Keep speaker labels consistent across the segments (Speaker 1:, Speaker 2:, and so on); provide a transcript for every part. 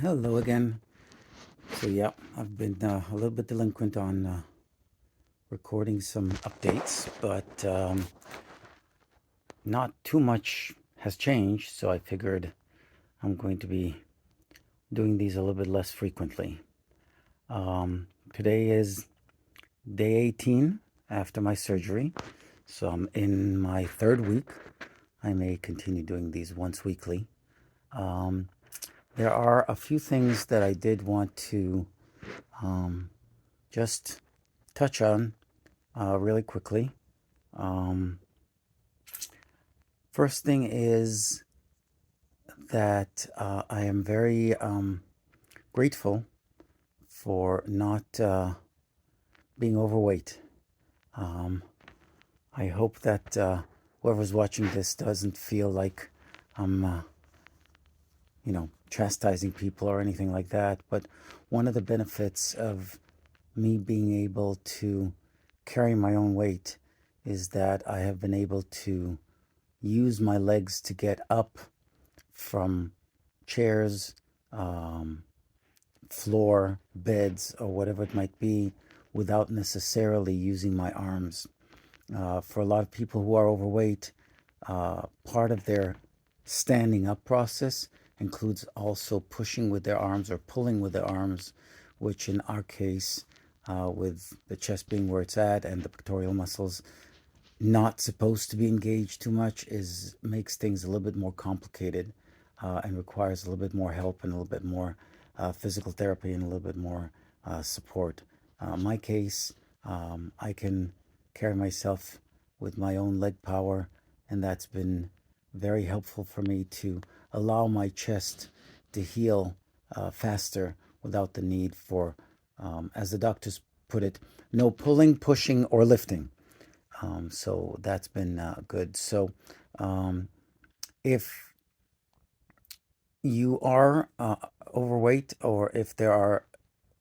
Speaker 1: Hello again. So yeah, I've been a little bit delinquent on recording some updates, but not too much has changed. So I figured I'm going to be doing these a little bit less frequently. Today is day 18 after my surgery, so I'm in my third week. I may continue doing these once weekly. Um, there are a few things that I did want to just touch on really quickly. Um, First thing is that I am very grateful for not being overweight. Um, I hope that whoever's watching this doesn't feel like I'm, chastising people or anything like that. But one of the benefits of me being able to carry my own weight is that I have been able to use my legs to get up from chairs, um, floor, beds, or whatever it might be without necessarily using my arms. For a lot of people who are overweight, part of their standing up process includes also pushing with their arms or pulling with their arms, which in our case, with the chest being where it's at and the pectoral muscles not supposed to be engaged too much, is makes things a little bit more complicated and requires a little bit more help and a little bit more physical therapy and a little bit more support. In my case, I can carry myself with my own leg power, and that's been very helpful for me to allow my chest to heal faster without the need for, as the doctors put it, no pulling, pushing, or lifting. So that's been good. So um, if you are overweight, or if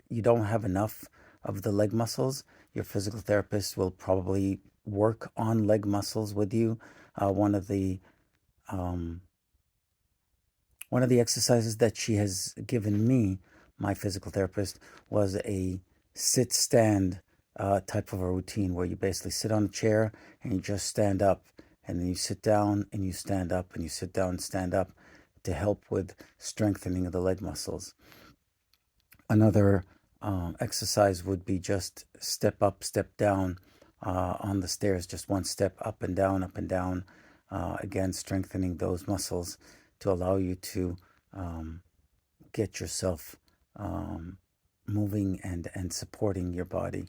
Speaker 1: you don't have enough of the leg muscles, your physical therapist will probably work on leg muscles with you. One of the um, one of the exercises that she has given me, my physical therapist, was a sit stand type of a routine where you basically sit on a chair and you just stand up, and then you sit down and you stand up, and you sit down and stand up to help with strengthening of the leg muscles. Another exercise would be just step up, step down on the stairs, just one step up and down, again, strengthening those muscles to allow you to get yourself moving and supporting your body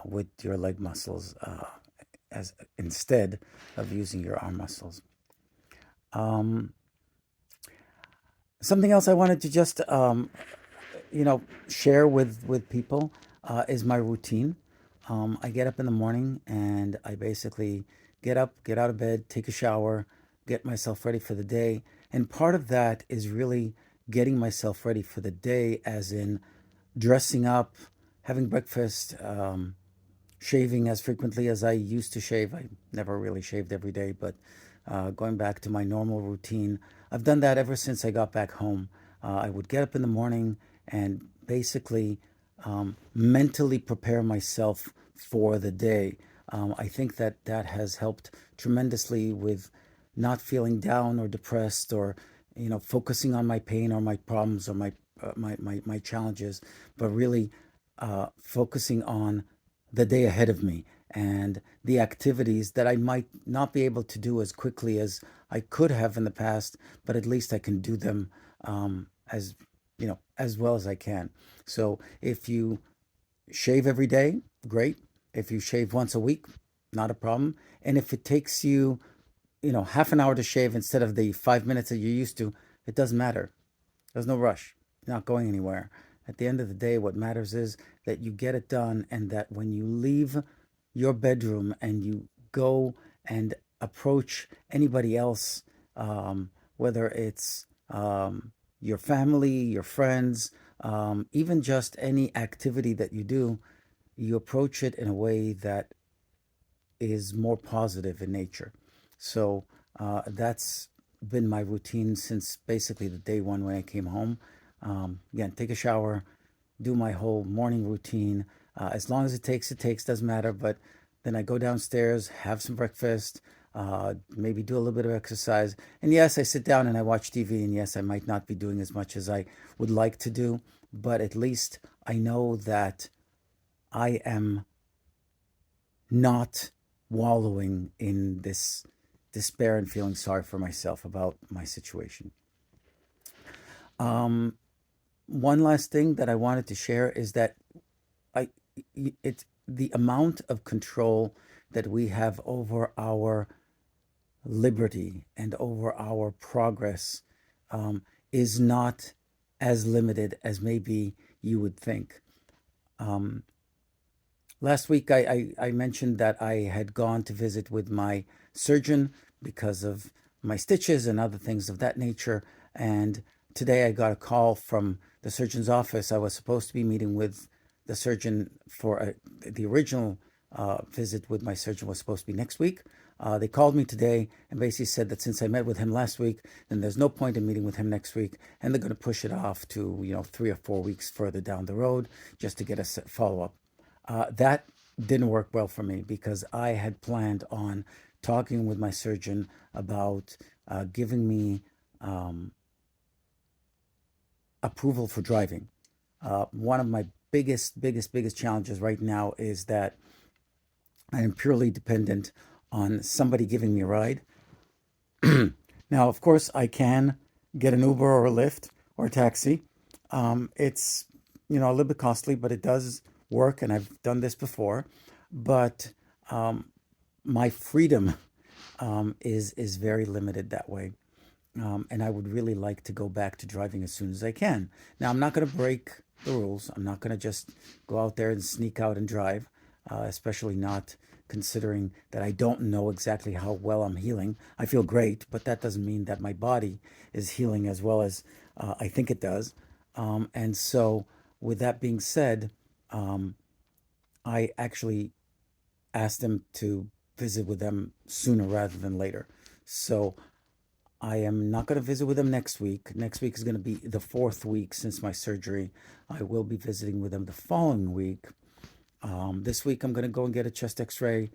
Speaker 1: with your leg muscles as instead of using your arm muscles. Um, Something else I wanted to just share with people is my routine. I get up in the morning and I basically get up, get out of bed, take a shower, get myself ready for the day. And part of that is really getting myself ready for the day, as in dressing up, having breakfast, shaving as frequently as I used to shave. I never really shaved every day, but going back to my normal routine, I've done that ever since I got back home. I would get up in the morning and basically mentally prepare myself for the day. I think that that has helped tremendously with not feeling down or depressed, or focusing on my pain or my problems or my challenges, but really focusing on the day ahead of me and the activities that I might not be able to do as quickly as I could have in the past, but at least I can do them as as well as I can. So if you shave every day, great. If you shave once a week, not a problem. And if it takes you, half an hour to shave instead of the 5 minutes that you're used to, it doesn't matter. There's no rush. You're not going anywhere. At the end of the day, what matters is that you get it done, and that when you leave your bedroom and you go and approach anybody else, whether it's your family, your friends, even just any activity that you do, you approach it in a way that is more positive in nature. So that's been my routine since basically the day one when I came home. Again, take a shower, do my whole morning routine. As long as it takes, doesn't matter. But then I go downstairs, have some breakfast, maybe do a little bit of exercise. And yes, I sit down and I watch TV. And yes, I might not be doing as much as I would like to do, but at least I know that I am not wallowing in this despair and feeling sorry for myself about my situation. Um, One last thing that I wanted to share is that I it's the amount of control that we have over our liberty and over our progress is not as limited as maybe you would think. Um, Last week, I mentioned that I had gone to visit with my surgeon because of my stitches and other things of that nature. And today I got a call from the surgeon's office. I was supposed to be meeting with the surgeon for the original visit with my surgeon was supposed to be next week. They called me today and basically said that since I met with him last week, then there's no point in meeting with him next week, and they're going to push it off to 3 or 4 weeks further down the road just to get a follow up. That didn't work well for me because I had planned on talking with my surgeon about giving me approval for driving. One of my biggest challenges right now is that I am purely dependent on somebody giving me a ride. Now, of course, I can get an Uber or a Lyft or a taxi. It's a little bit costly, but it does work, and I've done this before. But my freedom is very limited that way. And I would really like to go back to driving as soon as I can. Now, I'm not going to break the rules. I'm not going to just go out there and sneak out and drive, especially not considering that I don't know exactly how well I'm healing. I feel great, but that doesn't mean that my body is healing as well as I think it does. And so, with that being said, I actually asked them to visit with them sooner rather than later. So I am not going to visit with them next week. Next week is going to be the fourth week since my surgery. I will be visiting with them the following week. This week I'm going to go and get a chest x-ray.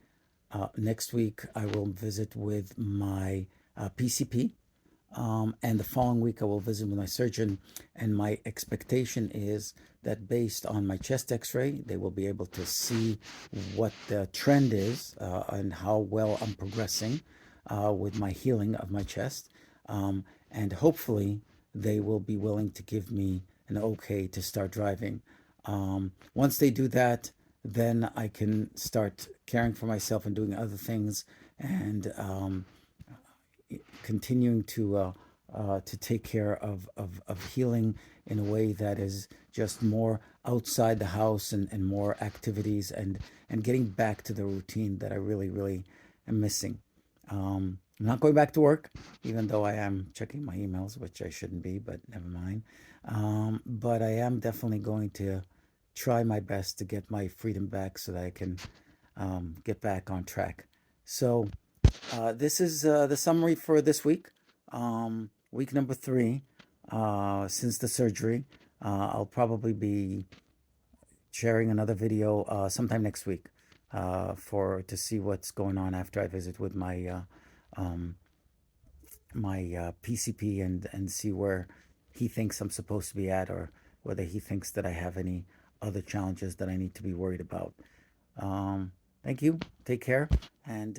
Speaker 1: Next week I will visit with my PCP. And the following week, I will visit with my surgeon. And my expectation is that based on my chest x ray, they will be able to see what the trend is and how well I'm progressing with my healing of my chest. And hopefully, they will be willing to give me an okay to start driving. Once they do that, then I can start caring for myself and doing other things and continuing to take care of healing in a way that is just more outside the house and more activities and getting back to the routine that I really am missing. I'm not going back to work, even though I am checking my emails, which I shouldn't be, but never mind. But I am definitely going to try my best to get my freedom back so that I can get back on track. So this is the summary for this week, week number 3 since the surgery. I'll probably be sharing another video sometime next week for to see what's going on after I visit with um, my PCP and see where he thinks I'm supposed to be at, or whether he thinks that I have any other challenges that I need to be worried about. Thank you. Take care, and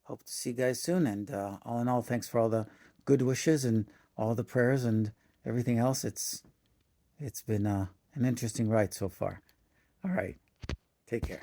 Speaker 1: hope to see you guys soon. And all in all, thanks for all the good wishes and all the prayers and everything else. It's been an interesting ride so far. All right. Take care.